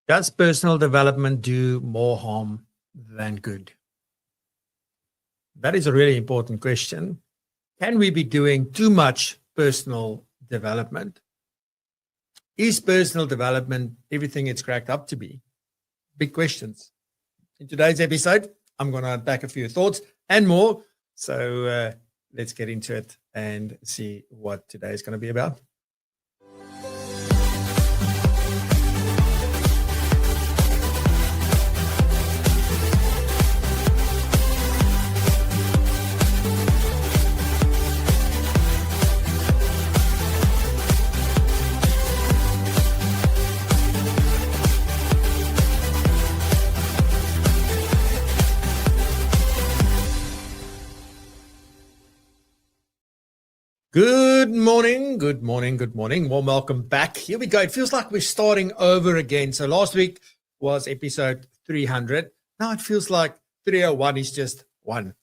Does personal development do more harm than good? That is a really important question. Can we be doing too much personal development? Is personal development everything it's cracked up to be? Big questions. In today's episode, I'm going to unpack a few thoughts and more. So let's get into it and see what today is going to be about. Good morning, good morning, good morning. Warm welcome back. Here we go. It feels like we're starting over again. So last week was episode 300. Now it feels like 301 is just one.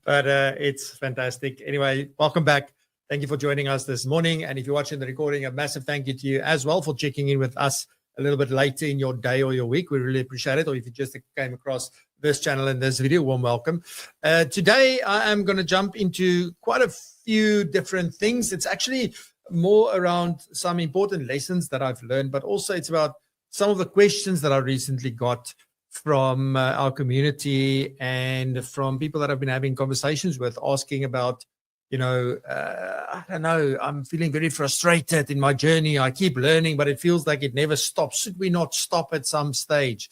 But it's fantastic. Anyway, welcome back. Thank you for joining us this morning. And if you're watching the recording, a massive thank you to you as well for checking in with us a little bit later in your day or your week. We really appreciate it. Or if you just came across this channel and this video, warm welcome. Today, I am going to jump into quite a few different things. It's actually more around some important lessons that I've learned, but also it's about some of the questions that I recently got from our community and from people that I've been having conversations with, asking about, I don't know, I'm feeling very frustrated in my journey. I keep learning, but it feels like it never stops. Should we not stop at some stage?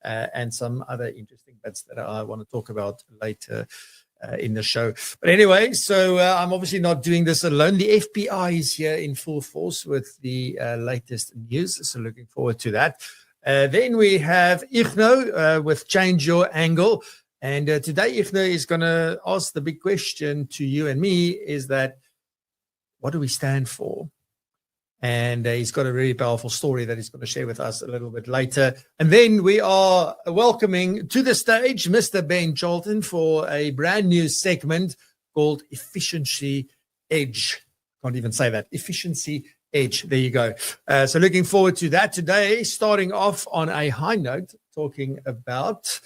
And some other interesting bits that I want to talk about later in the show. But anyway, so I'm obviously not doing this alone. The FBI is here in full force with the latest news. So looking forward to that. Then we have Igno with Change Your Angle. And today, Igno is going to ask the big question to you and me is that, what do we stand for? And he's got a really powerful story that he's going to share with us a little bit later. And then we are welcoming to the stage Mr. Ben Charlton for a brand new segment called Efficiency Edge. Can't even say that. Efficiency Edge. There you go. So looking forward to that today, starting off on a high note, talking about,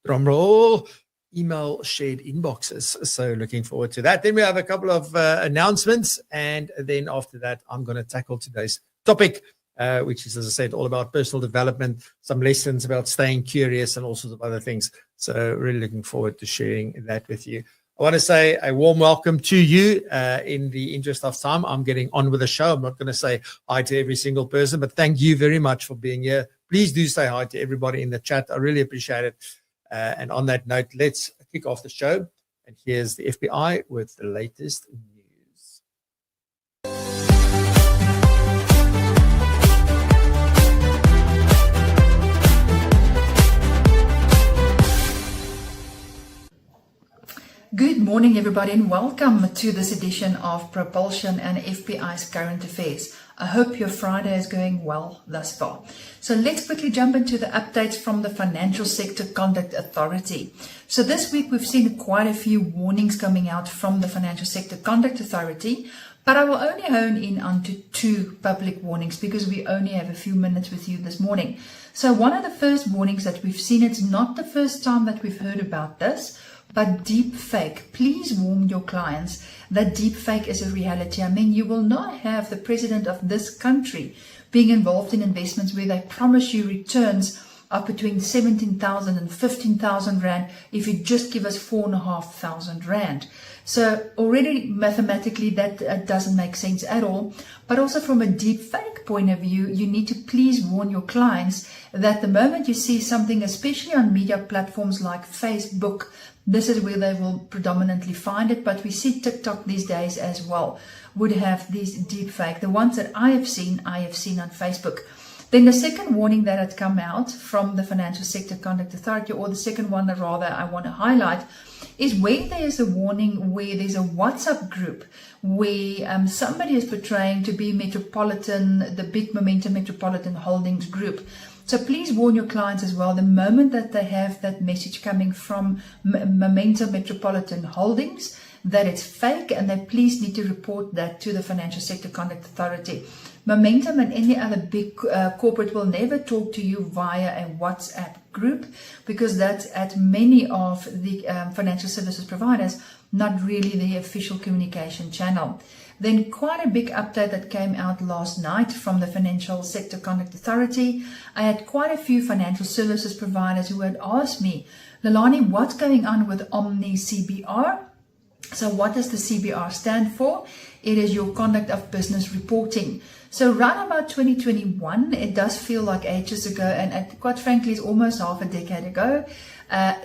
drumroll, email shared inboxes. So looking forward to that. Then we have a couple of announcements. And then after that, I'm going to tackle today's topic, which is, as I said, all about personal development, some lessons about staying curious and all sorts of other things. So really looking forward to sharing that with you. I want to say a warm welcome to you. In the interest of time, I'm getting on with the show. I'm not going to say hi to every single person, but thank you very much for being here. Please do say hi to everybody in the chat. I really appreciate it. And on that note, let's kick off the show. And here's the FBI with the latest news. Good morning, everybody, and welcome to this edition of PROpulsion and FBI's Current Affairs. I hope your Friday is going well thus far. So let's quickly jump into the updates from the Financial Sector Conduct Authority. So this week we've seen quite a few warnings coming out from the Financial Sector Conduct Authority, but I will only hone in onto two public warnings because we only have a few minutes with you this morning. So one of the first warnings that we've seen, it's not the first time that we've heard about this, but deep fake. Please warn your clients that deep fake is a reality. I mean, you will not have the president of this country being involved in investments where they promise you returns of between 17,000 and 15,000 Rand if you just give us 4,500 Rand. So already mathematically that doesn't make sense at all. But also from a deep fake point of view, you need to please warn your clients that the moment you see something, especially on media platforms like Facebook, this is where they will predominantly find it, but we see TikTok these days as well would have these deep fake. The ones that I have seen on Facebook. Then the second warning that had come out from the Financial Sector Conduct Authority, or the second one that rather I want to highlight, is where there's a warning where there's a WhatsApp group where somebody is portraying to be Metropolitan, the big Momentum Metropolitan Holdings group. So please warn your clients as well, the moment that they have that message coming from Momentum Metropolitan Holdings, that it's fake, and they please need to report that to the Financial Sector Conduct Authority. Momentum and any other big corporate will never talk to you via a WhatsApp group, because that's at many of the financial services providers not really the official communication channel. Then quite a big update that came out last night from the Financial Sector Conduct Authority. I had quite a few financial services providers who had asked me, Lelani, what's going on with Omni CBR? So what does the CBR stand for? It is your conduct of business reporting. So around about 2021, it does feel like ages ago, and quite frankly, it's almost half a decade ago,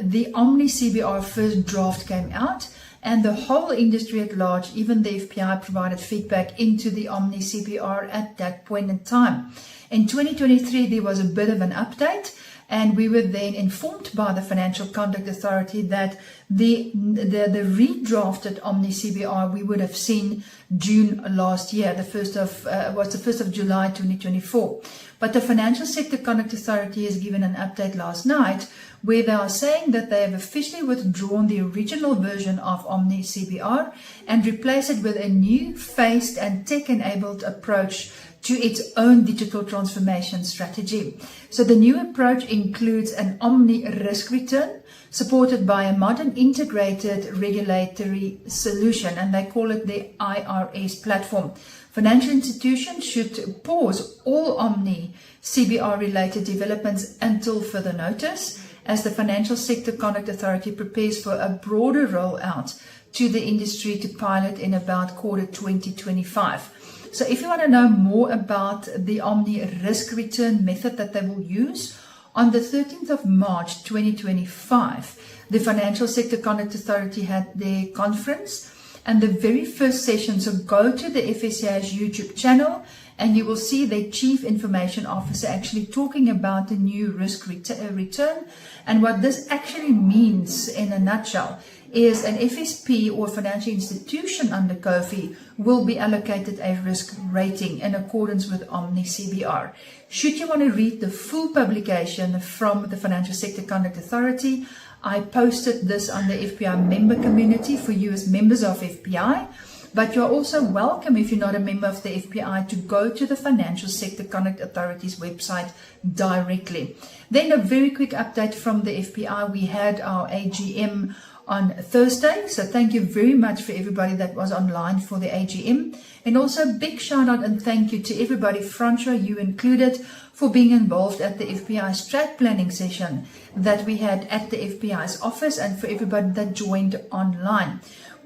the Omni CBR first draft came out, and the whole industry at large, even the FPI, provided feedback into the Omni CBR at that point in time. In 2023, there was a bit of an update, and we were then informed by the Financial Conduct Authority that the redrafted Omni CBR we would have seen June last year. The 1st of July 2024. But the Financial Sector Conduct Authority has given an update last night where they are saying that they have officially withdrawn the original version of Omni CBR and replaced it with a new phased and tech-enabled approach to its own digital transformation strategy. So the new approach includes an Omni risk return supported by a modern integrated regulatory solution, and they call it the IRS platform. Financial institutions should pause all Omni CBR related developments until further notice, as the Financial Sector Conduct Authority prepares for a broader rollout to the industry to pilot in about quarter 2025. So if you want to know more about the Omni risk return method that they will use, on the 13th of March 2025, the Financial Sector Conduct Authority had their conference, and the very first session, so go to the FSCA's YouTube channel and you will see their Chief Information Officer actually talking about the new risk return. And what this actually means in a nutshell is an FSP or financial institution under COFI will be allocated a risk rating in accordance with Omni CBR. Should you want to read the full publication from the Financial Sector Conduct Authority, I posted this on the FPI member community for you as members of FPI, but you're also welcome, if you're not a member of the FPI, to go to the Financial Sector Conduct Authority's website directly. Then a very quick update from the FPI. We had our AGM on Thursday, so thank you very much for everybody that was online for the AGM, and also a big shout out and thank you to everybody, Francois, you included, for being involved at the FPI strat planning session that we had at the FPI's office, and for everybody that joined online.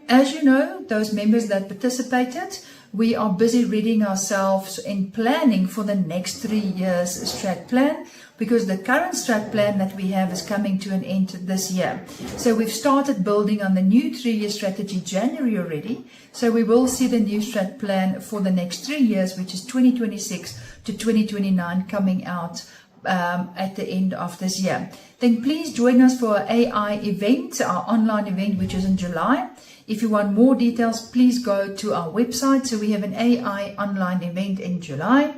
As you know, those members that participated, we are busy reading ourselves in planning for the next 3 years strat plan, because the current strat plan that we have is coming to an end this year. So we've started building on the new 3-year strategy January already. So we will see the new strat plan for the next 3 years, which is 2026 to 2029, coming out at the end of this year. Then please join us for our AI event, our online event, which is in July. If you want more details, please go to our website. So we have an AI online event in July.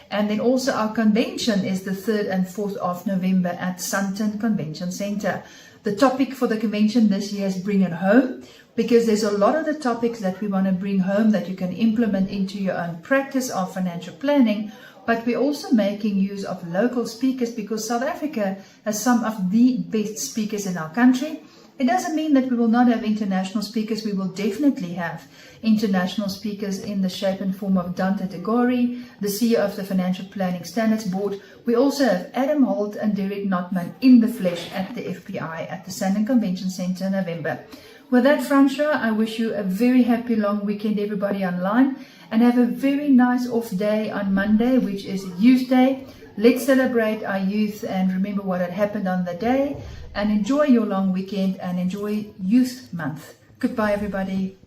And then also our convention is the 3rd and 4th of November at Sandton Convention Center. The topic for the convention this year is Bring It Home, because there's a lot of the topics that we want to bring home that you can implement into your own practice of financial planning. But we're also making use of local speakers, because South Africa has some of the best speakers in our country. It doesn't mean that we will not have international speakers. We will definitely have international speakers in the shape and form of Dante Tagore, the CEO of the Financial Planning Standards Board. We also have Adam Holt and Derek Notman in the flesh at the FPI at the Sandton Convention Center in November. With that, Francois, I wish you a very happy long weekend, everybody online, and have a very nice off day on Monday, which is Youth Day. Let's celebrate our youth and remember what had happened on the day, and enjoy your long weekend and enjoy Youth Month. Goodbye, everybody.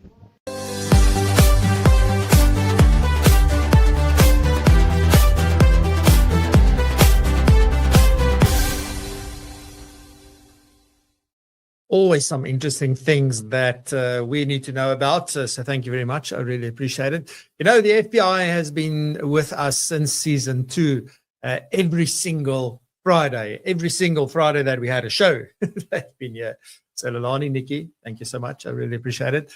Always some interesting things that we need to know about. So thank you very much. I really appreciate it. You know, the FBI has been with us since season 2. Every single Friday that we had a show, they've been here. So Lelani, Nikki, thank you so much. I really appreciate it.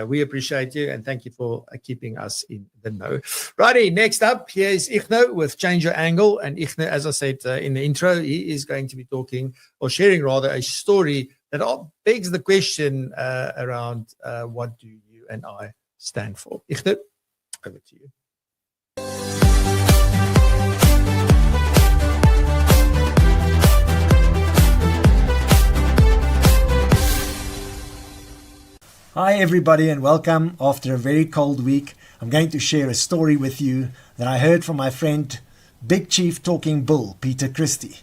We appreciate you and thank you for keeping us in the know. Righty, next up, here is Igno with Change Your Angle. And Igno, as I said in the intro, he is going to be talking or sharing rather a story that begs the question around what do you and I stand for. Igno, over to you. Hi everybody and welcome. After a very cold week, I'm going to share a story with you that I heard from my friend, Big Chief Talking Bull, Peter Christie.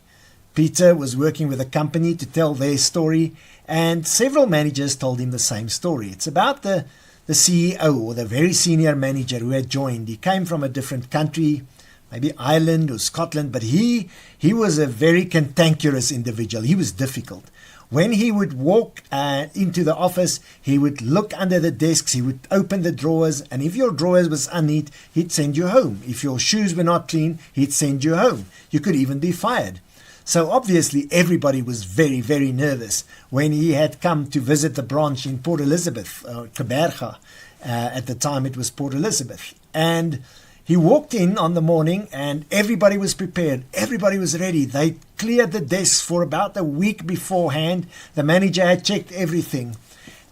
Peter was working with a company to tell their story and several managers told him the same story. It's about the CEO or the very senior manager who had joined. He came from a different country, maybe Ireland or Scotland, but he was a very cantankerous individual. He was difficult. When he would walk into the office, he would look under the desks, he would open the drawers, and if your drawers was unneat, he'd send you home. If your shoes were not clean, he'd send you home. You could even be fired. So obviously everybody was very, very nervous when he had come to visit the branch in Port Elizabeth, Kaberga. At the time it was Port Elizabeth. And he walked in on the morning and everybody was prepared. Everybody was ready. They cleared the desks for about a week beforehand. The manager had checked everything.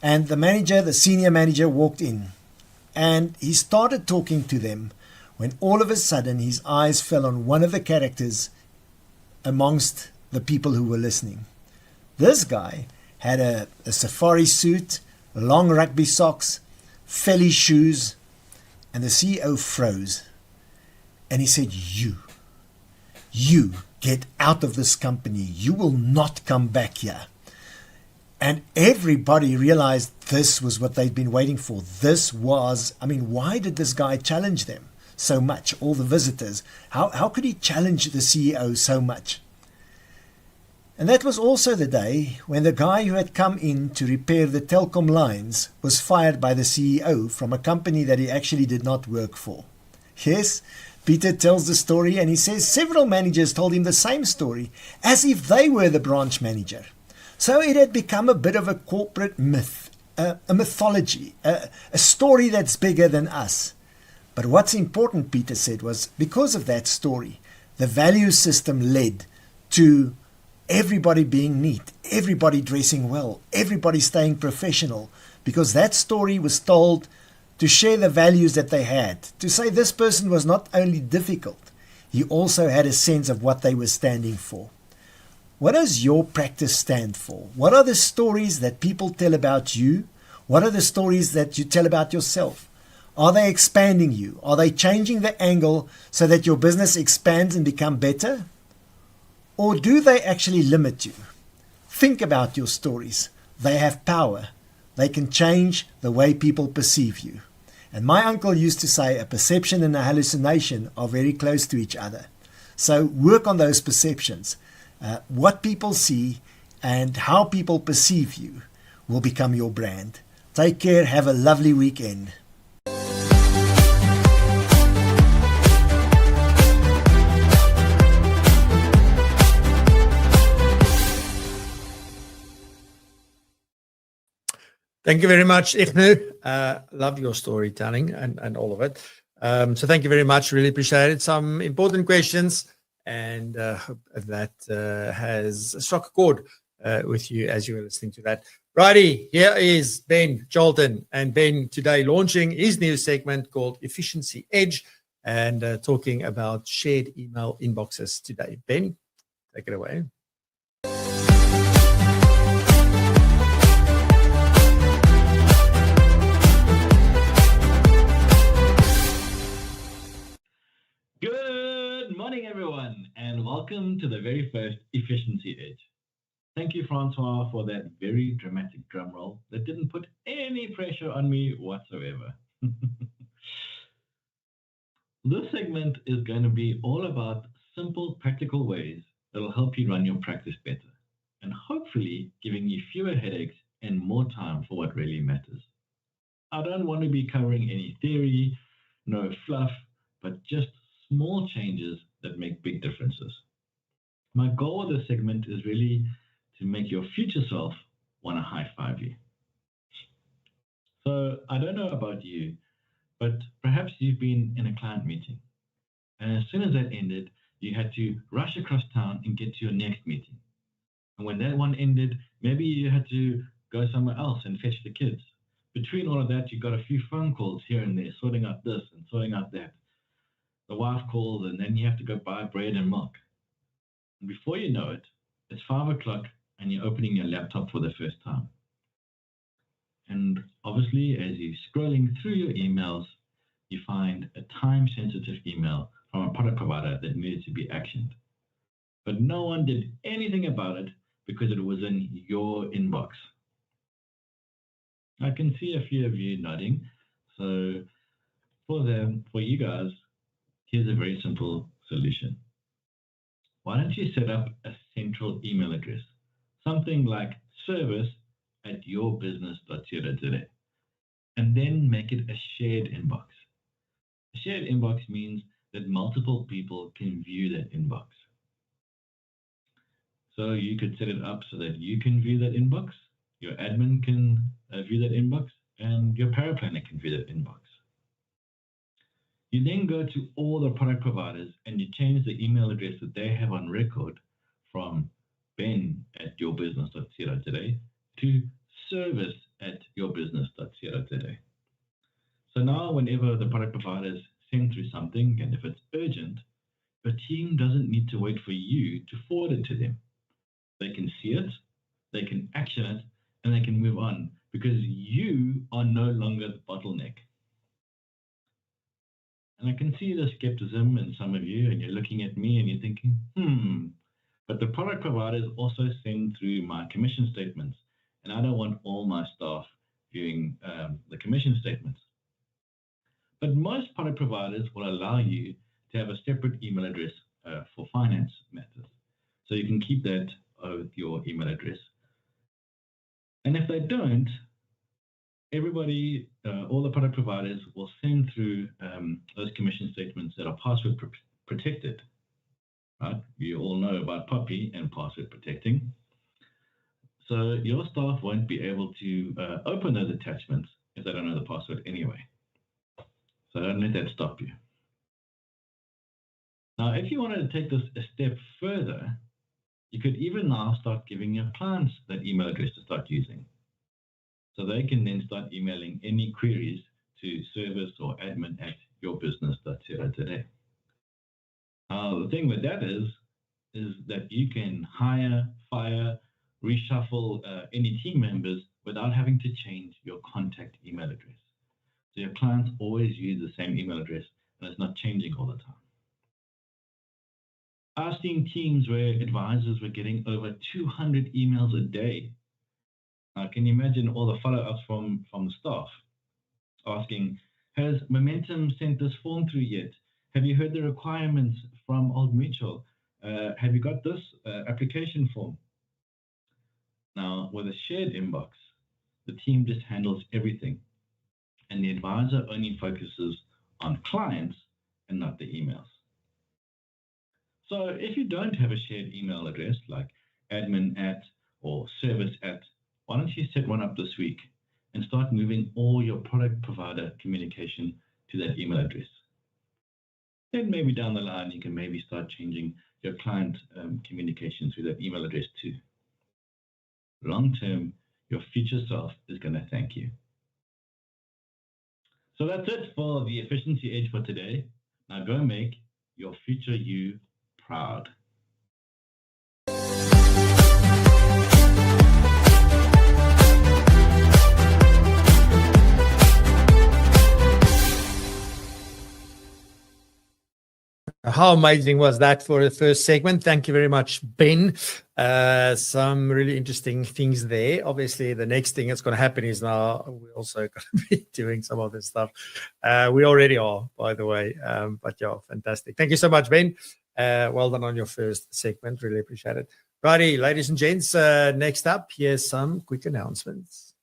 And the senior manager walked in. And he started talking to them when all of a sudden his eyes fell on one of the characters amongst the people who were listening. This guy had a safari suit, long rugby socks, felly shoes, and the CEO froze. And he said, you get out of this company. You will not come back here. And everybody realized this was what they'd been waiting for. Why did this guy challenge them so much, all the visitors? How could he challenge the CEO so much? And that was also the day when the guy who had come in to repair the telecom lines was fired by the CEO from a company that he actually did not work for. Yes, Peter tells the story and he says several managers told him the same story as if they were the branch manager. So it had become a bit of a corporate myth, a mythology, a story that's bigger than us. But what's important, Peter said, was because of that story, the value system led to everybody being neat, everybody dressing well, everybody staying professional, because that story was told to share the values that they had, to say this person was not only difficult, he also had a sense of what they were standing for. What does your practice stand for? What are the stories that people tell about you? What are the stories that you tell about yourself? Are they expanding you? Are they changing the angle so that your business expands and become better? Or do they actually limit you? Think about your stories. They have power. They can change the way people perceive you. And my uncle used to say a perception and a hallucination are very close to each other. So work on those perceptions. What people see and how people perceive you will become your brand. Take care. Have a lovely weekend. Thank you very much, Igno. Love your storytelling and all of it. So thank you very much. Really appreciate it. Some important questions and hope that has struck a chord with you as you were listening to that. Righty, here is Ben Jolton. And Ben today launching his new segment called Efficiency Edge and talking about shared email inboxes today. Ben, take it away. Good morning, everyone, and welcome to the very first Efficiency Edge. Thank you, Francois, for that very dramatic drum roll that didn't put any pressure on me whatsoever. This segment is going to be all about simple, practical ways that will help you run your practice better, and hopefully giving you fewer headaches and more time for what really matters. I don't want to be covering any theory, no fluff, but just small changes that make big differences. My goal of this segment is really to make your future self want to high-five you. So I don't know about you, but perhaps you've been in a client meeting, and as soon as that ended, you had to rush across town and get to your next meeting. And when that one ended, maybe you had to go somewhere else and fetch the kids. Between all of that, you got a few phone calls here and there, sorting out this and sorting out that. The wife calls, and then you have to go buy bread and milk. And before you know it, it's 5 o'clock and you're opening your laptop for the first time. And obviously, as you're scrolling through your emails, you find a time-sensitive email from a product provider that needed to be actioned. But no one did anything about it because it was in your inbox. I can see a few of you nodding. So for you guys, here's a very simple solution. Why don't you set up a central email address, something like service@yourbusiness.co.za, and then make it a shared inbox. A shared inbox means that multiple people can view that inbox. So you could set it up so that you can view that inbox, your admin can view that inbox, and your paraplanner can view that inbox. You then go to all the product providers and you change the email address that they have on record from ben@yourbusiness.co.za to service@yourbusiness.co.za. So now whenever the product providers send through something, and if it's urgent, the team doesn't need to wait for you to forward it to them. They can see it, they can action it, and they can move on because you are no longer the bottleneck. And I can see the skepticism in some of you, and you're looking at me and you're thinking, but the product providers also send through my commission statements, and I don't want all my staff viewing the commission statements. But most product providers will allow you to have a separate email address for finance matters. So you can keep that with your email address. And if they don't, everybody, all the product providers will send through those commission statements that are password protected. Right? You all know about POPI and password protecting. So your staff won't be able to open those attachments if they don't know the password anyway. So don't let that stop you. Now, if you wanted to take this a step further, you could even now start giving your clients that email address to start using. So they can then start emailing any queries to service or admin@yourbusiness.co.za. The thing with that is that you can hire, fire, reshuffle any team members without having to change your contact email address. So your clients always use the same email address and it's not changing all the time. I've seen teams where advisors were getting over 200 emails a day. Can you imagine all the follow-ups from the staff asking, has Momentum sent this form through yet? Have you heard the requirements from Old Mutual? Have you got this application form? Now, with a shared inbox, the team just handles everything, and the advisor only focuses on clients and not the emails. So if you don't have a shared email address like admin@ or service@, why don't you set one up this week and start moving all your product provider communication to that email address. Then maybe down the line, you can maybe start changing your client communication through that email address too. Long term, your future self is going to thank you. So that's it for the Efficiency Edge for today. Now go make your future you proud. How amazing was that for the first segment? Thank you very much, Ben. Some really interesting things there. Obviously, the next thing that's going to happen is now we're also going to be doing some of this stuff. We already are, by the way. But yeah, fantastic. Thank you so much, Ben. Well done on your first segment. Really appreciate it. Righty, ladies and gents, next up, here's some quick announcements.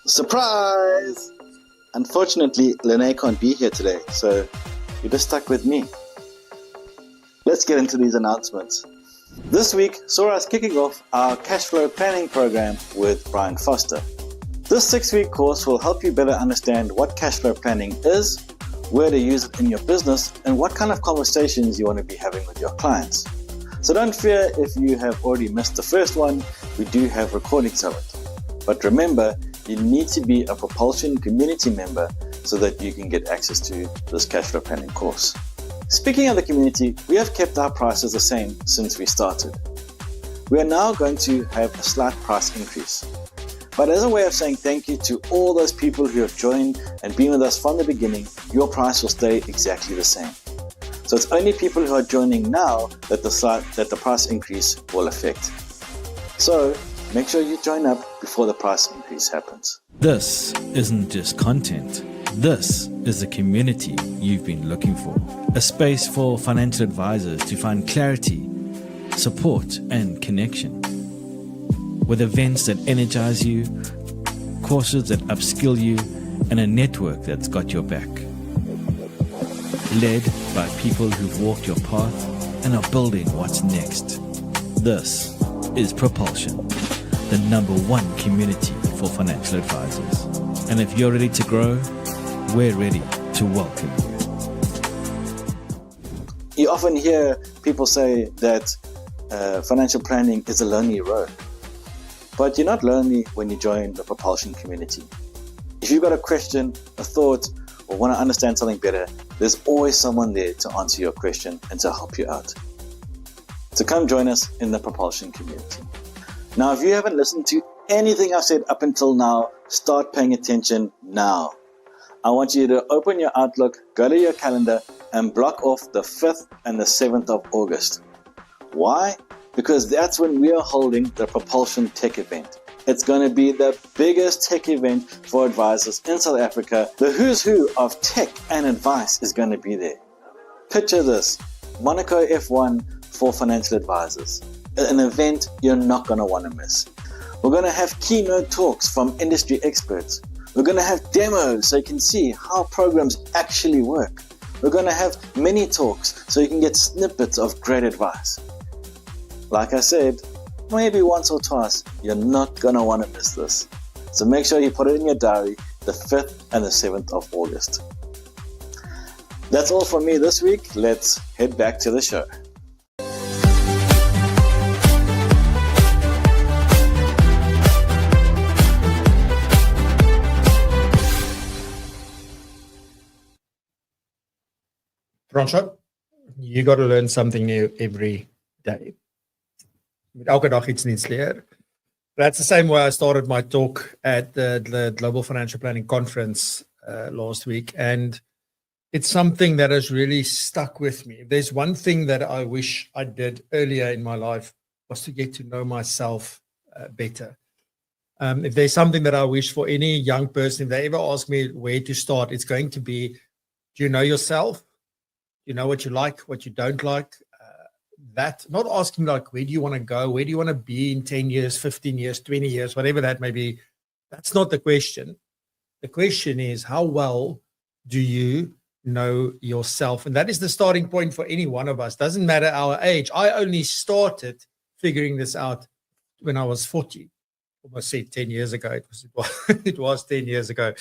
Surprise! Unfortunately, Lene can't be here today, so you're just stuck with me. Let's get into these announcements. This week saw us kicking off our cash flow planning program with Brian Foster. This 6-week course will help you better understand what cash flow planning is, where to use it in your business, and what kind of conversations you want to be having with your clients. So don't fear if you have already missed the first one, we do have recordings of it. But remember, you need to be a PROpulsion community member so that you can get access to this cash flow planning course. Speaking of the community, we have kept our prices the same since we started. We are now going to have a slight price increase. But as a way of saying thank you to all those people who have joined and been with us from the beginning, your price will stay exactly the same. So it's only people who are joining now that the price increase will affect. So make sure you join up before the price increase happens. This isn't just content. This is the community you've been looking for. A space for financial advisors to find clarity, support, and connection. With events that energize you, courses that upskill you, and a network that's got your back. Led by people who've walked your path and are building what's next. This is PROpulsion, the #1 community for financial advisors. And if you're ready to grow, we're ready to welcome you. You often hear people say that financial planning is a lonely road. But you're not lonely when you join the PROpulsion community. If you've got a question, a thought, or want to understand something better, there's always someone there to answer your question and to help you out. So come join us in the PROpulsion community. Now, if you haven't listened to anything I've said up until now, start paying attention now. I want you to open your Outlook, go to your calendar, and block off the 5th and the 7th of August. Why? Because that's when we are holding the PROpulsion Tech event. It's going to be the biggest tech event for advisors in South Africa. The who's who of tech and advice is going to be there. Picture this, Monaco F1 for financial advisors. An event you're not going to want to miss. We're going to have keynote talks from industry experts. We're going to have demos so you can see how programs actually work. We're going to have mini talks so you can get snippets of great advice. Like I said, maybe once or twice, you're not going to want to miss this. So make sure you put it in your diary, the 5th and the 7th of August. That's all from me this week. Let's head back to the show. Francois, you got to learn something new every day. Met elke dag iets nuuts leer. That's the same way I started my talk at the Global Financial Planning Conference last week. And it's something that has really stuck with me. If there's one thing that I wish I did earlier in my life was to get to know myself better. If there's something that I wish for any young person, if they ever ask me where to start, it's going to be, do you know yourself? Do you know what you like, what you don't like? That, not asking like, where do you want to go? Where do you want to be in 10 years, 15 years, 20 years, whatever that may be. That's not the question. The question is, how well do you know yourself? And that is the starting point for any one of us. Doesn't matter our age. I only started figuring this out when I was 40. Almost said 10 years ago. It was 10 years ago.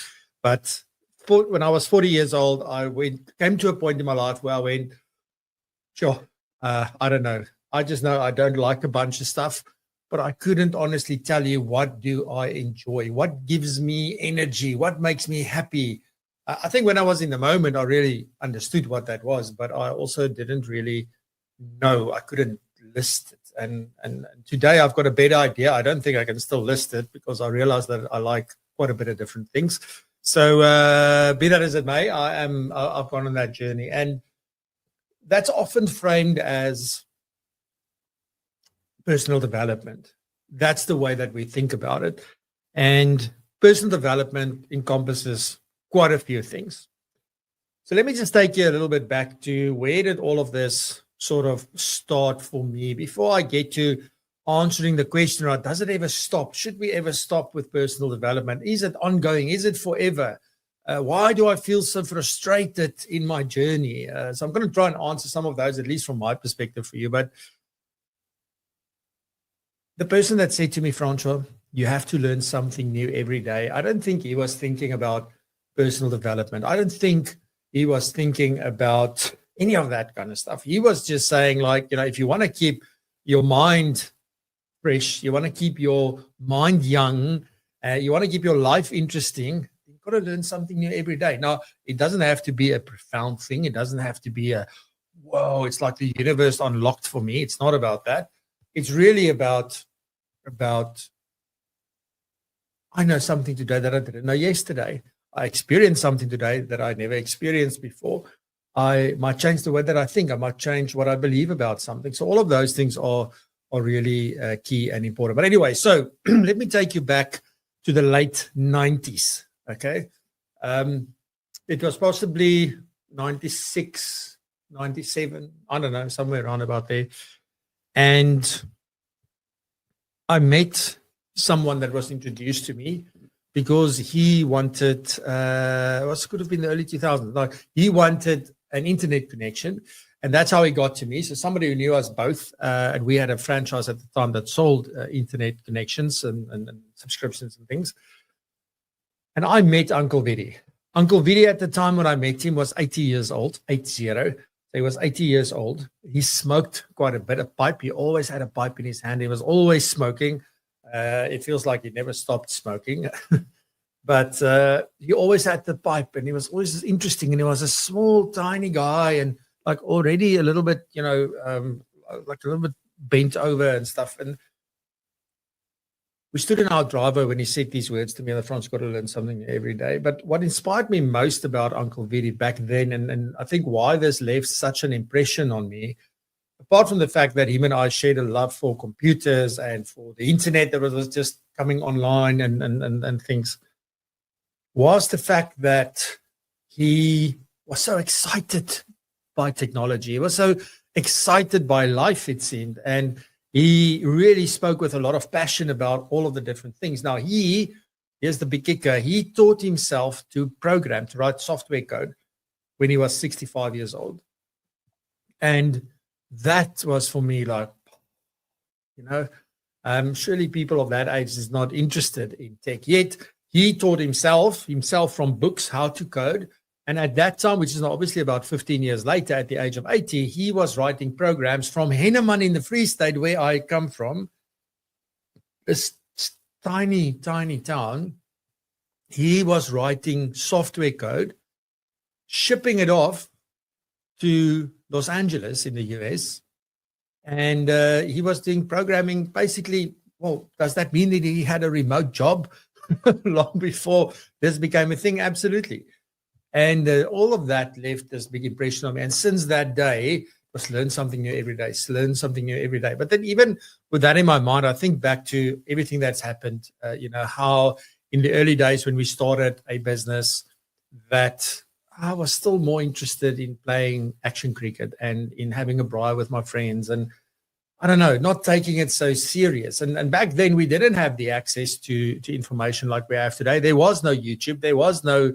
But when I was 40 years old, came to a point in my life where I went, sure, I don't know. I just know I don't like a bunch of stuff, but I couldn't honestly tell you what do I enjoy, what gives me energy, what makes me happy. I think when I was in the moment, I really understood what that was, but I also didn't really know. I couldn't list it. And today I've got a better idea. I don't think I can still list it because I realized that I like quite a bit of different things. So be that as it may, I've gone on that journey. And that's often framed as personal development. That's the way that we think about it. And personal development encompasses quite a few things. So let me just take you a little bit back to where did all of this sort of start for me before I get to answering the question, right, does it ever stop? Should we ever stop with personal development? Is it ongoing? Is it forever? Why do I feel so frustrated in my journey? So I'm going to try and answer some of those, at least from my perspective for you. But the person that said to me, Francois, you have to learn something new every day, I don't think he was thinking about personal development. I don't think he was thinking about any of that kind of stuff. He was just saying, like, if you want to keep your mind fresh, you want to keep your mind young, you want to keep your life interesting, you've got to learn something new every day. Now, it doesn't have to be a profound thing. It doesn't have to be whoa, it's like the universe unlocked for me. It's not about that. It's really about I know something today that I didn't know yesterday. I experienced something today that I never experienced before. I might change the way that I think. I might change what I believe about something. So all of those things are really key and important. But anyway, so let me take you back to the late 90s, okay? It was possibly 96, 97, I don't know, somewhere around about there. And I met someone that was introduced to me because he wanted, what could have been the early 2000s, like he wanted an internet connection, and that's how he got to me. So somebody who knew us both, and we had a franchise at the time that sold internet connections and subscriptions and things. And I met Uncle Vidi. Uncle Vidi at the time when I met him was 80 years old, 80. So he was 80 years old. He smoked quite a bit of pipe. He always had a pipe in his hand. He was always smoking. It feels like he never stopped smoking. But he always had the pipe, and he was always interesting. And he was a small, tiny guy, and like already a little bit, like a little bit bent over and stuff. And we stood in our driveway when he said these words to me, and the Francois got to learn something every day. But what inspired me most about Uncle Vidi back then, and I think why this left such an impression on me, apart from the fact that him and I shared a love for computers and for the internet that was just coming online and things, was the fact that he was so excited by technology. He was so excited by life, it seemed. And he really spoke with a lot of passion about all of the different things. Now, here's the big kicker, he taught himself to program, to write software code when he was 65 years old. And that was for me like, surely people of that age is not interested in tech. Yet he taught himself from books how to code. And at that time, which is obviously about 15 years later, at the age of 80, he was writing programs from Henneman in the Free State, where I come from, this tiny, tiny town. He was writing software code, shipping it off to Los Angeles in the US. And he was doing programming basically. Well, does that mean that he had a remote job long before this became a thing? Absolutely. And all of that left this big impression on me. And since that day, was learn something new every day, learn something new every day. But then even with that in my mind, I think back to everything that's happened, how in the early days when we started a business, that I was still more interested in playing action cricket and in having a braai with my friends, and I don't know, not taking it so serious. And back then we didn't have the access to information like we have today. There was no YouTube. There was no,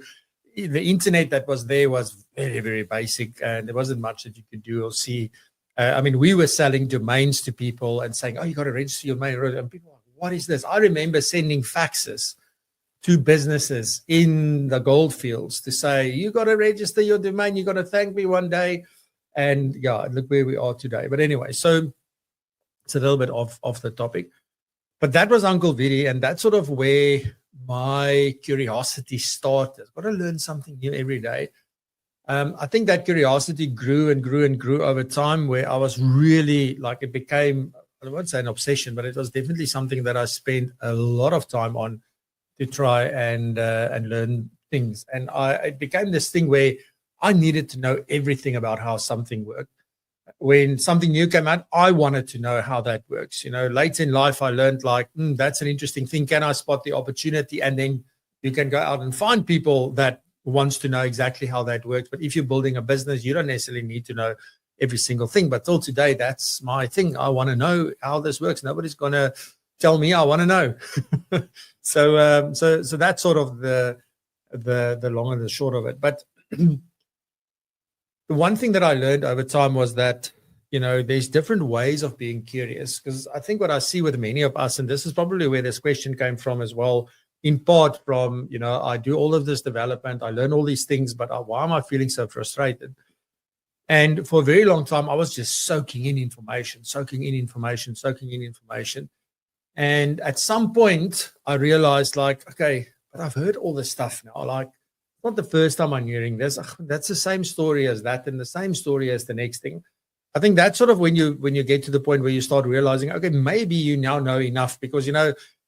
the internet that was there was very, very basic, and there wasn't much that you could do or see. We were selling domains to people and saying, oh, you got to register your domain. And people were like, what is this? I remember sending faxes to businesses in the gold fields to say, you got to register your domain. You got to thank me one day. And yeah, look where we are today. But anyway, so it's a little bit off the topic. But that was Uncle Vidi, and that's sort of where my curiosity started. I've got to learn something new every day. I think that curiosity grew and grew and grew over time, where I was really like, it became, I won't say an obsession, but it was definitely something that I spent a lot of time on to try and learn things. And it became this thing where I needed to know everything about how something worked. When something new came out, I wanted to know how that works. Late in life, I learned like, that's an interesting thing. Can I spot the opportunity? And then you can go out and find people that wants to know exactly how that works. But if you're building a business, you don't necessarily need to know every single thing. But till today, that's my thing. I want to know how this works. Nobody's going to tell me. I want to know. So that's sort of the the long and the short of it. But the one thing that I learned over time was that, there's different ways of being curious. Because I think what I see with many of us, and this is probably where this question came from as well, in part from, I do all of this development, I learn all these things, but why am I feeling so frustrated? And for a very long time, I was just soaking in information. And at some point, I realized, like, okay, but I've heard all this stuff now. Like, it's not the first time I'm hearing this. That's the same story as that, and the same story as the next thing. I think that's sort of when you get to the point where you start realizing, okay, maybe you now know enough, because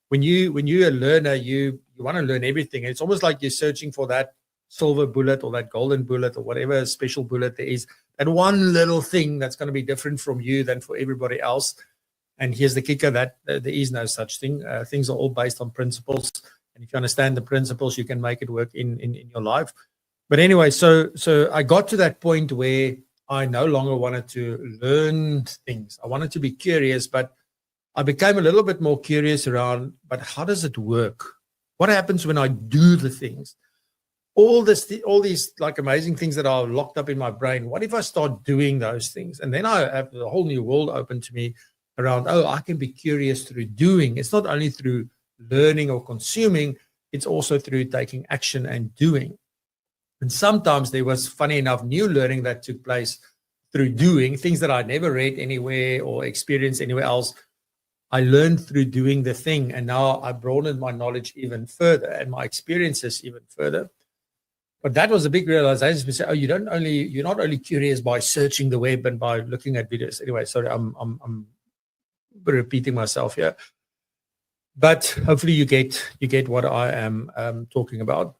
when you're a learner, you want to learn everything. It's almost like you're searching for that silver bullet or that golden bullet or whatever special bullet there is, that one little thing that's going to be different from you than for everybody else. And here's the kicker, that there is no such thing. Things are all based on principles. And if you understand the principles, you can make it work in your life. But anyway, so I got to that point where I no longer wanted to learn things. I wanted to be curious, but I became a little bit more curious around, but how does it work? What happens when I do the things? All these like amazing things that are locked up in my brain. What if I start doing those things? And then I have a whole new world open to me around, I can be curious through doing. It's not only through learning or consuming, it's also through taking action and doing. And sometimes there was, funny enough, new learning that took place through doing, things that I never read anywhere or experienced anywhere else. I learned through doing the thing, and now I broadened my knowledge even further and my experiences even further. But that was a big realization. We say, you're not only curious by searching the web and by looking at videos. Anyway, sorry, I'm repeating myself here. But hopefully you get what I am talking about.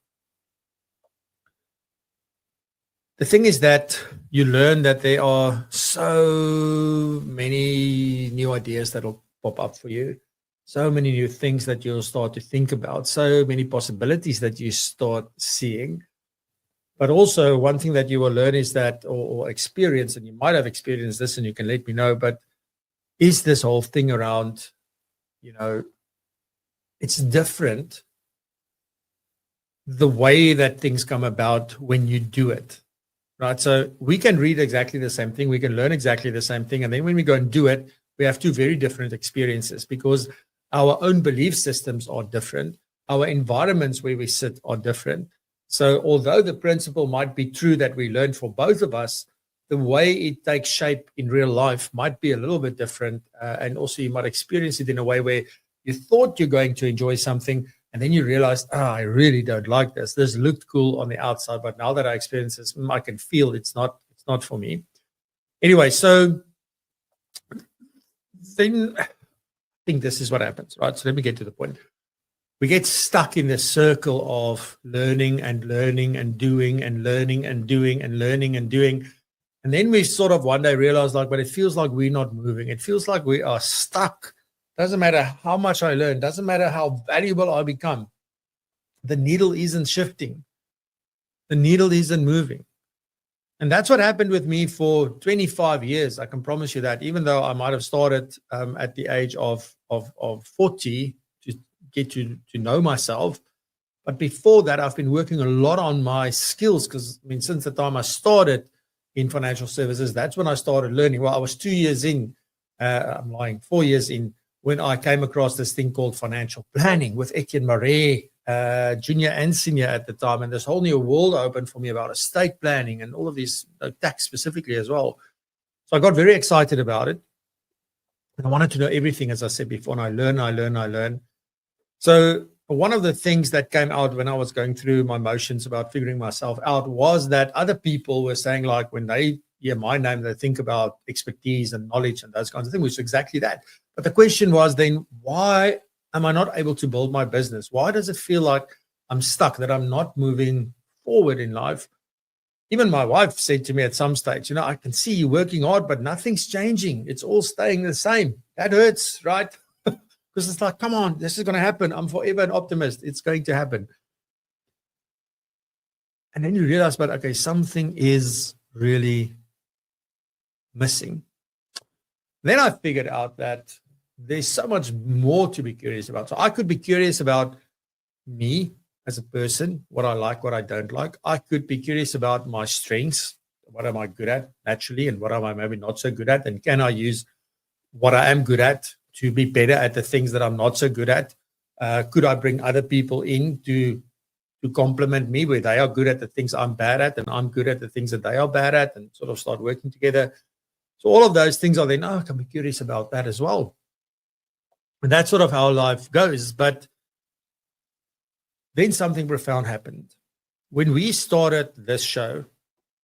The thing is that you learn that there are so many new ideas that will pop up for you, so many new things that you'll start to think about, so many possibilities that you start seeing. But also one thing that you will learn is that, or experience, and you might have experienced this and you can let me know, but is this whole thing around, it's different the way that things come about when you do it. Right, so we can read exactly the same thing, we can learn exactly the same thing, and then when we go and do it, we have two very different experiences, because our own belief systems are different, our environments where we sit are different. So although the principle might be true that we learn for both of us, the way it takes shape in real life might be a little bit different, and also you might experience it in a way where you thought you're going to enjoy something, and then you realize, I really don't like this. This looked cool on the outside, but now that I experience this, I can feel it's not for me. Anyway, so then I think this is what happens, right? So let me get to the point. We get stuck in this circle of learning and learning and doing and learning and doing and learning and doing. And then we sort of one day realize, but it feels like we're not moving. It feels like we are stuck. Doesn't matter how much I learn, doesn't matter how valuable I become. The needle isn't shifting. The needle isn't moving. And that's what happened with me for 25 years. I can promise you that, even though I might have started at the age of 40 to get to know myself. But before that, I've been working a lot on my skills, because since the time I started in financial services, that's when I started learning. Well, I was 2 years in, 4 years in, when I came across this thing called financial planning with Etienne Marais, junior and senior at the time. And this whole new world opened for me about estate planning and all of these, tax specifically as well. So I got very excited about it. And I wanted to know everything, as I said before, and I learn. So one of the things that came out when I was going through my motions about figuring myself out was that other people were saying, like, when they hear my name, they think about expertise and knowledge and those kinds of things, which is exactly that. But the question was then, why am I not able to build my business? Why does it feel like I'm stuck, that I'm not moving forward in life? Even my wife said to me at some stage, I can see you working hard, but nothing's changing. It's all staying the same. That hurts, right? Because it's like, come on, this is going to happen. I'm forever an optimist. It's going to happen. And then you realize, but okay, something is really missing. Then I figured out that there's so much more to be curious about. So I could be curious about me, as a person, what I like, what I don't like. I could be curious about my strengths. What am I good at naturally, and what am I maybe not so good at? And can I use what I am good at to be better at the things that I'm not so good at? Could I bring other people in to complement me where they are good at the things I'm bad at, and I'm good at the things that they are bad at, and sort of start working together? So all of those things are then, I can be curious about that as well. And that's sort of how life goes. But then something profound happened. When we started this show,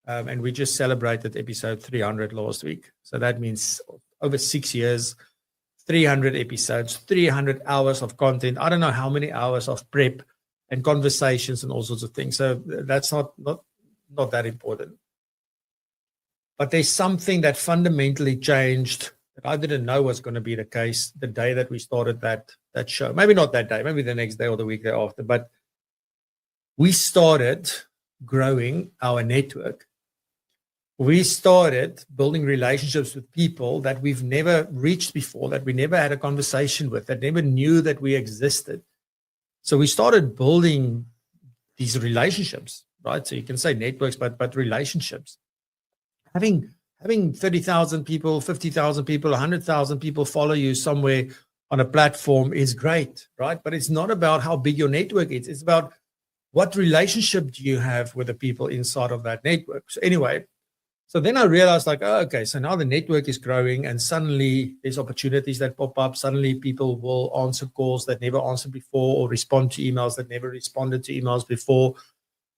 and we just celebrated episode 300 last week. So that means over 6 years, 300 episodes, 300 hours of content. I don't know how many hours of prep and conversations and all sorts of things. So that's not that important. But there's something that fundamentally changed that I didn't know was going to be the case the day that we started that show. Maybe not that day, maybe the next day or the week thereafter. But we started growing our network. We started building relationships with people that we've never reached before, that we never had a conversation with, that never knew that we existed. So we started building these relationships, right? So you can say networks, but relationships. Having 30,000 people, 50,000 people, 100,000 people follow you somewhere on a platform is great, right? But it's not about how big your network is. It's about what relationship do you have with the people inside of that network. So anyway, so then I realized like, oh, okay, so now the network is growing and suddenly there's opportunities that pop up. Suddenly people will answer calls that never answered before or respond to emails that never responded to emails before,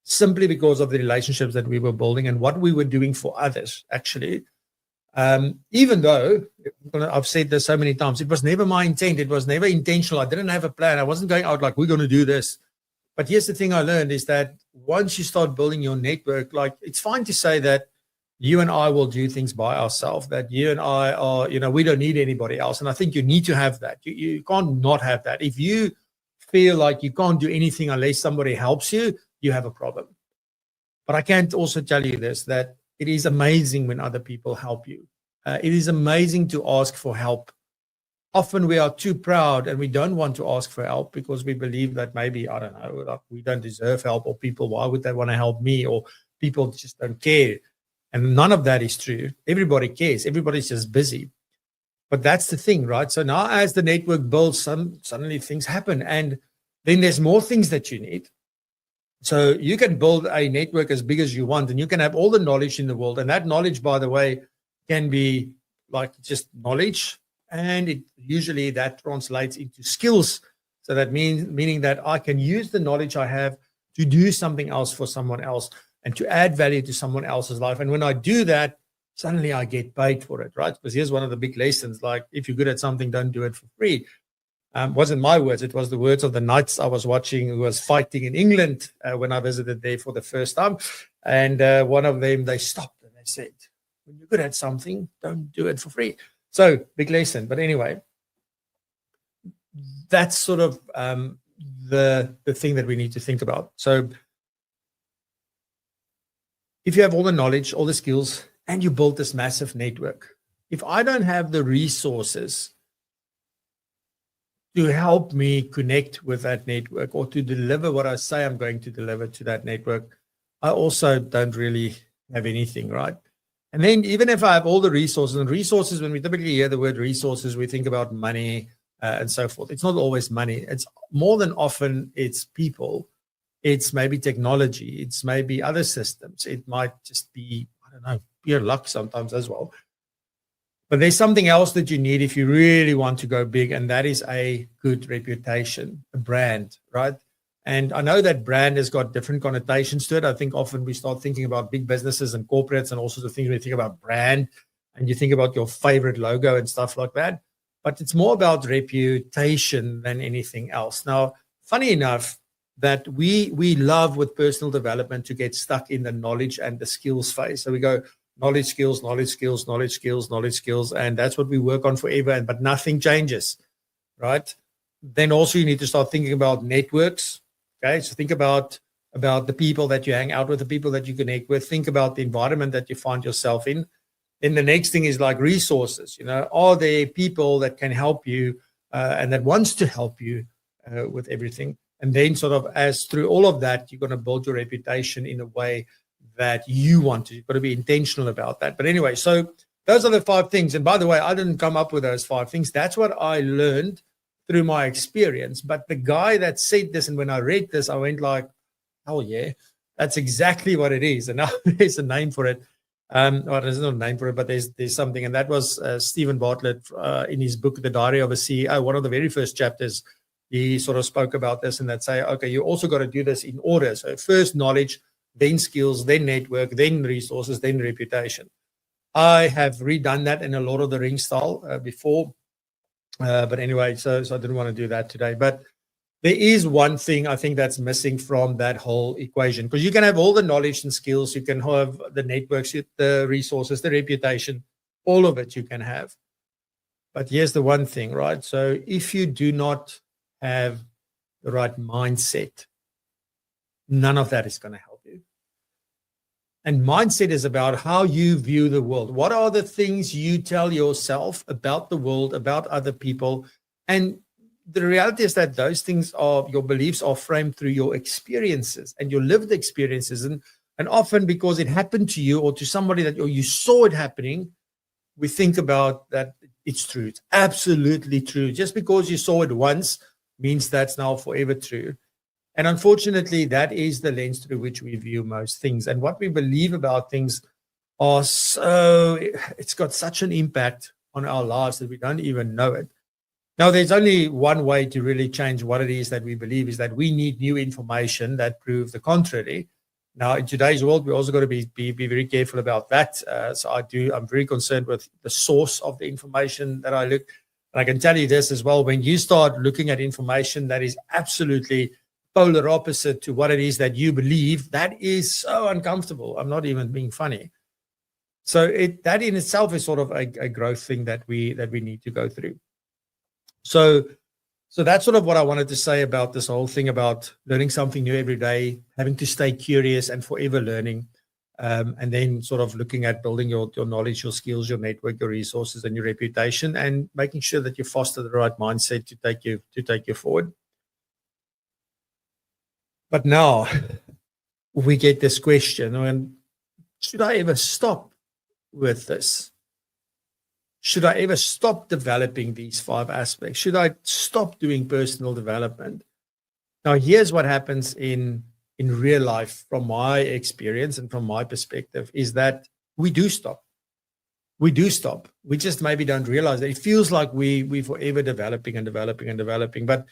simply because of the relationships that we were building and what we were doing for others, actually. Even though, I've said this so many times, it was never my intent. It was never intentional. I didn't have a plan. I wasn't going out like, we're going to do this. But here's the thing I learned is that once you start building your network, like it's fine to say that you and I will do things by ourselves, that you and I are, we don't need anybody else. And I think you need to have that. You can't not have that. If you feel like you can't do anything unless somebody helps you, you have a problem. But I can't also tell you this, that it is amazing when other people help you. It is amazing to ask for help. Often we are too proud and we don't want to ask for help because we believe that maybe, I don't know, like we don't deserve help, or people, why would they want to help me? Or people just don't care. And none of that is true. Everybody cares. Everybody's just busy. But that's the thing, right? So now as the network builds, suddenly things happen. And then there's more things that you need. So you can build a network as big as you want, and you can have all the knowledge in the world. And that knowledge, by the way, can be like just knowledge. And usually that translates into skills. So that meaning that I can use the knowledge I have to do something else for someone else and to add value to someone else's life. And when I do that, suddenly I get paid for it, right? Because here's one of the big lessons, like if you're good at something, don't do it for free. Wasn't my words, it was the words of the knights I was watching who was fighting in England when I visited there for the first time. And one of them, they stopped and they said, when you're good at something, don't do it for free. So big lesson. But anyway, that's sort of the thing that we need to think about. So if you have all the knowledge, all the skills, and you build this massive network, if I don't have the resources to help me connect with that network or to deliver what I say I'm going to deliver to that network, I also don't really have anything, right? And then even if I have all the resources, and resources, when we typically hear the word resources, we think about money and so forth. It's not always money. It's more than often it's people. It's maybe technology. It's maybe other systems. It might just be, I don't know, pure luck sometimes as well. But there's something else that you need if you really want to go big, and that is a good reputation, a brand, right? And I know that brand has got different connotations to it. I think often we start thinking about big businesses and corporates and all sorts of things. We think about brand and you think about your favorite logo and stuff like that. But it's more about reputation than anything else. Now, funny enough, that we love with personal development to get stuck in the knowledge and the skills phase. So we go knowledge, skills, knowledge, skills, knowledge, skills, knowledge, skills, and that's what we work on forever, but nothing changes, right? Then also you need to start thinking about networks, okay? So think about the people that you hang out with, the people that you connect with. Think about the environment that you find yourself in. Then the next thing is like resources, are there people that can help you and that wants to help you with everything? And then sort of as through all of that, you're going to build your reputation in a way that you want to. You've got to be intentional about that. But anyway, so those are the 5 things. And by the way, I didn't come up with those 5 things. That's what I learned through my experience. But the guy that said this, and when I read this, I went like, oh yeah, that's exactly what it is. And now there's a name for it. Well, there's no name for it, but there's something. And that was Stephen Bartlett in his book, The Diary of a CEO. One of the very first chapters, he sort of spoke about this, and that say, okay, you also got to do this in order. So first knowledge, then skills, then network, then resources, then reputation. I have redone that in a Lord of the Rings style before. But anyway, so I didn't want to do that today. But there is one thing I think that's missing from that whole equation, because you can have all the knowledge and skills, you can have the networks, the resources, the reputation, all of it you can have. But here's the one thing, right? So if you do not have the right mindset, none of that is going to help you. And mindset is about how you view the world. What are the things you tell yourself about the world, about other people? And the reality is that those things are, your beliefs are framed through your experiences and your lived experiences. And often because it happened to you or to somebody that, or you saw it happening, we think about that it's true. It's absolutely true. Just because you saw it once means that's now forever true. And unfortunately, that is the lens through which we view most things. And what we believe about things are it's got such an impact on our lives that we don't even know it. Now, there's only one way to really change what it is that we believe, is that we need new information that proves the contrary. Now, in today's world, we also got to be very careful about that. So I'm very concerned with the source of the information that I look. And I can tell you this as well, when you start looking at information that is absolutely polar opposite to what it is that you believe, that is so uncomfortable. I'm not even being funny. So that in itself is sort of a growth thing that we need to go through. So that's sort of what I wanted to say about this whole thing about learning something new every day, having to stay curious and forever learning, and then sort of looking at building your knowledge, your skills, your network, your resources, and your reputation, and making sure that you foster the right mindset to take you forward. But now we get this question, and should I ever stop with this? Should I ever stop developing these 5 aspects? Should I stop doing personal development? Now, here's what happens in real life from my experience and from my perspective, is that we do stop. We do stop. We just maybe don't realize that. It feels like we're forever developing and developing and developing. But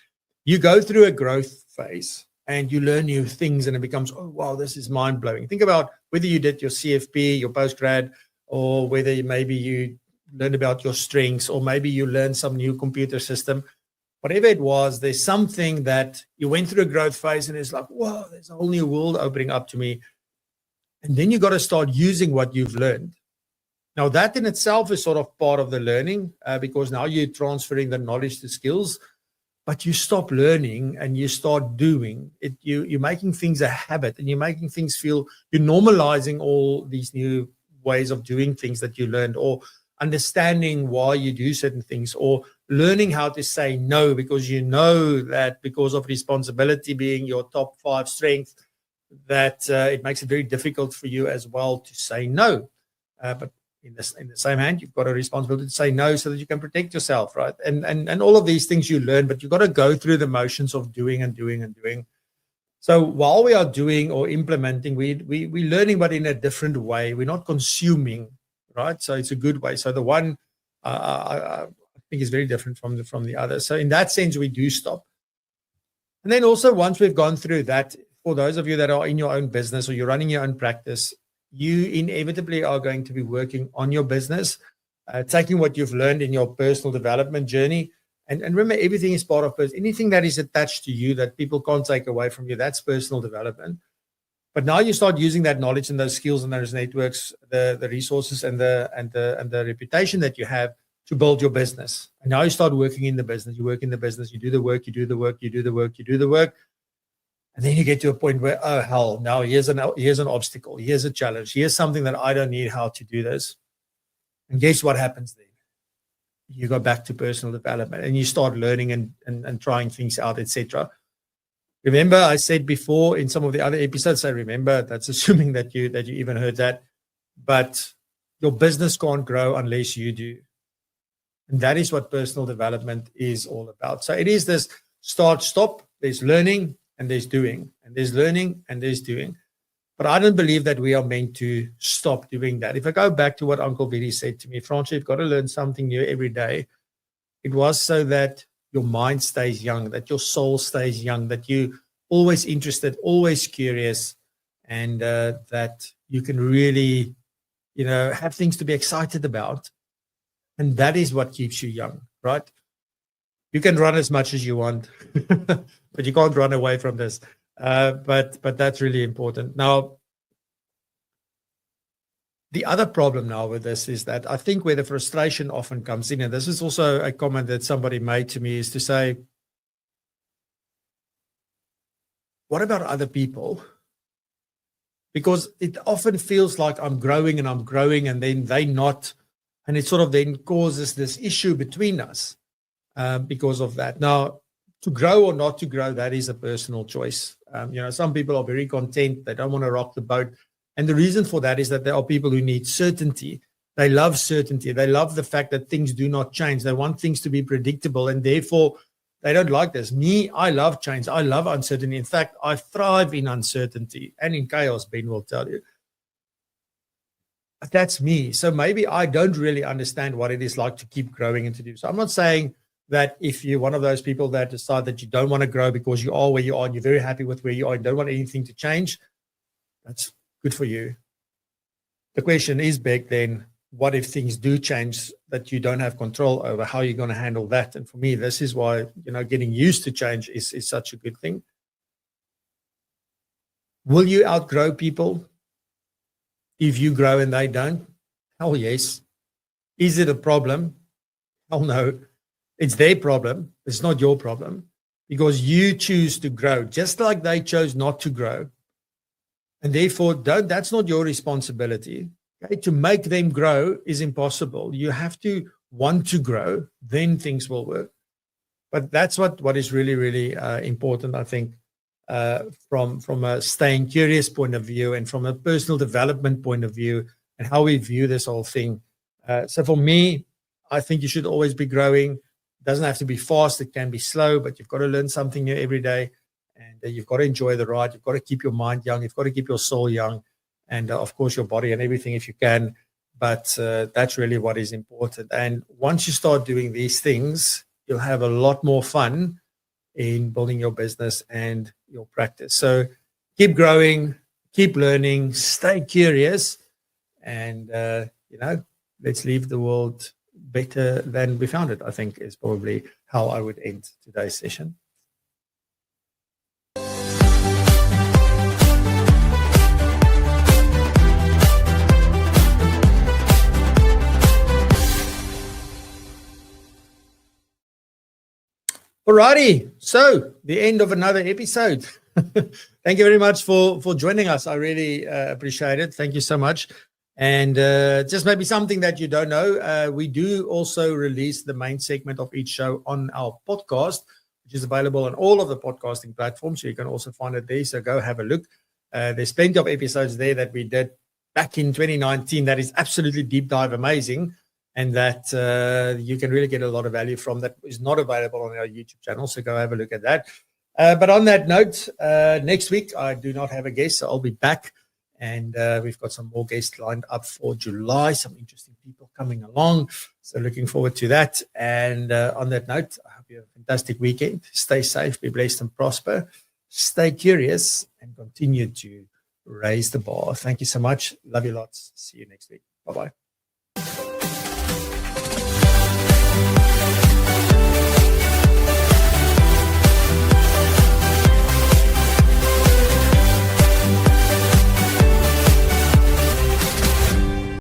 you go through a growth phase and you learn new things, and it becomes, oh, wow, this is mind-blowing. Think about whether you did your CFP, your postgrad, or whether maybe you learned about your strengths, or maybe you learned some new computer system. Whatever it was, there's something that you went through a growth phase, and it's like, whoa, there's a whole new world opening up to me. And then you got to start using what you've learned. Now, that in itself is sort of part of the learning, because now you're transferring the knowledge to skills. But you stop learning and you start doing it. You're making things a habit, and you're making things feel, you're normalizing all these new ways of doing things that you learned, or understanding why you do certain things, or learning how to say no, because you know that because of responsibility being your top 5 strength, that it makes it very difficult for you as well to say no. But in the same hand, you've got a responsibility to say no so that you can protect yourself, right? And all of these things you learn, but you've got to go through the motions of doing and doing and doing. So while we are doing or implementing, we're learning, but in a different way. We're not consuming, right? So it's a good way. So the one I think is very different from the other. So in that sense, we do stop. And then also, once we've gone through that, for those of you that are in your own business or you're running your own practice, you inevitably are going to be working on your business, taking what you've learned in your personal development journey. And remember, everything is part of personal. Anything that is attached to you that people can't take away from you, that's personal development. But now you start using that knowledge and those skills and those networks, the resources and the reputation that you have to build your business. And now you start working in the business. You work in the business. You do the work. You do the work. You do the work. You do the work. And then you get to a point where, oh, hell, now here's an obstacle. Here's a challenge. Here's something that I don't need how to do this. And guess what happens then? You go back to personal development and you start learning and trying things out, etc. Remember, I said before in some of the other episodes, I remember, that's assuming that you even heard that, but your business can't grow unless you do. And that is what personal development is all about. So it is this start, stop, there's learning and there's doing, and there's learning and there's doing. But I don't believe that we are meant to stop doing that. If I go back to what Uncle Billy said to me, Francois, you've got to learn something new every day. It was so that your mind stays young, that your soul stays young, that you're always interested, always curious, and that you can really, have things to be excited about. And that is what keeps you young, right? You can run as much as you want, but you can't run away from this. But that's really important. Now, the other problem now with this is that I think where the frustration often comes in, and this is also a comment that somebody made to me, is to say, what about other people? Because it often feels like I'm growing and then they not, and it sort of then causes this issue between us because of that. Now, to grow or not to grow, that is a personal choice. Some people are very content. They don't want to rock the boat. And the reason for that is that there are people who need certainty. They love certainty. They love the fact that things do not change. They want things to be predictable, and therefore they don't like this. Me, I love change. I love uncertainty. In fact, I thrive in uncertainty and in chaos, Ben will tell you. That's me. So maybe I don't really understand what it is like to keep growing and to do. So I'm not saying that if you're one of those people that decide that you don't want to grow because you are where you are and you're very happy with where you are and don't want anything to change, that's good for you. The question is big then, what if things do change that you don't have control over? How are you going to handle that? And for me, this is why, getting used to change is such a good thing. Will you outgrow people if you grow and they don't? Hell yes. Is it a problem? Hell no. It's their problem. It's not your problem, because you choose to grow just like they chose not to grow. And therefore, that's not your responsibility. Okay? To make them grow is impossible. You have to want to grow, then things will work. But that's what is really, really important, I think, from a staying curious point of view and from a personal development point of view and how we view this whole thing. So for me, I think you should always be growing. It doesn't have to be fast. It can be slow, but you've got to learn something new every day. And you've got to enjoy the ride. You've got to keep your mind young. You've got to keep your soul young. And, of course, your body and everything if you can. But that's really what is important. And once you start doing these things, you'll have a lot more fun in building your business and your practice. So keep growing, keep learning, stay curious. And, let's leave the world better than we found it, I think is probably how I would end today's session. Alrighty, so the end of another episode. Thank you very much for joining us. I really appreciate it. Thank you so much. And just maybe something that you don't know, we do also release the main segment of each show on our podcast, which is available on all of the podcasting platforms. So you can also find it there. So go have a look. There's plenty of episodes there that we did back in 2019. That is absolutely deep dive amazing. And that you can really get a lot of value from that is not available on our YouTube channel. So go have a look at that. But on that note, next week, I do not have a guest, so I'll be back. And we've got some more guests lined up for July, some interesting people coming along. So looking forward to that. And on that note, I hope you have a fantastic weekend. Stay safe, be blessed and prosper. Stay curious and continue to raise the bar. Thank you so much. Love you lots. See you next week. Bye-bye.